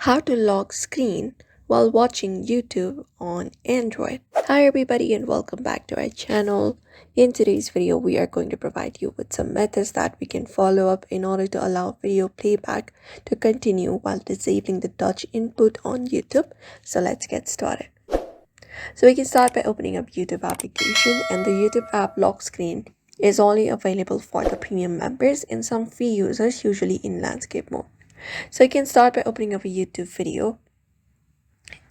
How to lock screen while watching YouTube on Android. Hi everybody and welcome back to our channel. In today's video, we are going to provide you with some methods that we can follow up in order to allow video playback to continue while disabling the touch input on YouTube. So let's get started. So we can start by opening up YouTube application, and the YouTube app lock screen is only available for the premium members and some free users, usually in landscape mode. So you can start by opening up a YouTube video,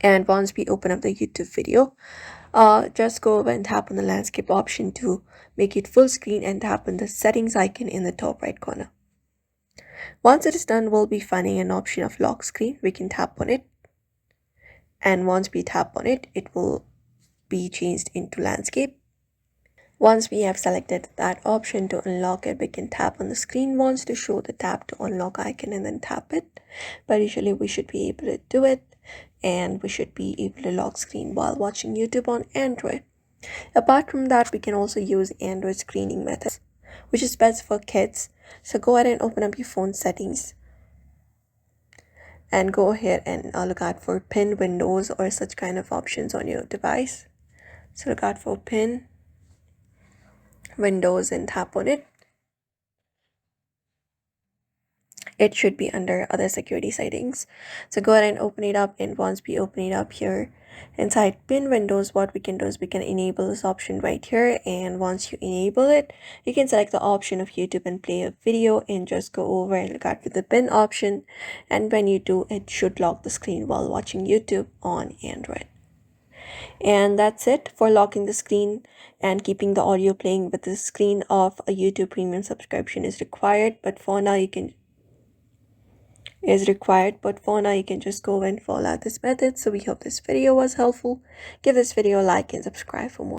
and once we open up the YouTube video, just go over and tap on the landscape option to make it full screen and tap on the settings icon in the top right corner. Once it is done, we'll be finding an option of lock screen. We can tap on it, and once we tap on it, it will be changed into landscape. Once we have selected that option, to unlock it, we can tap on the screen once to show the tap to unlock icon and then tap it. But usually we should be able to do it, and we should be able to lock screen while watching YouTube on Android. Apart from that, we can also use Android screening methods, which is best for kids. So go ahead and open up your phone settings and go ahead and look out for pin windows or such kind of options on your device. So look out for pin windows and tap on it. It should be under other security settings. So go ahead and open it up, and once we open it up here inside pin windows, what we can do is we can enable this option right here, and once you enable it, you can select the option of YouTube and play a video and just go over and look out for the pin option, and when you do, it should lock the screen while watching YouTube on Android. And that's it for locking the screen and keeping the audio playing with the screen of a YouTube premium subscription is required, but for now you can just go and follow this method. So we hope this video was helpful. Give this video a like and subscribe for more.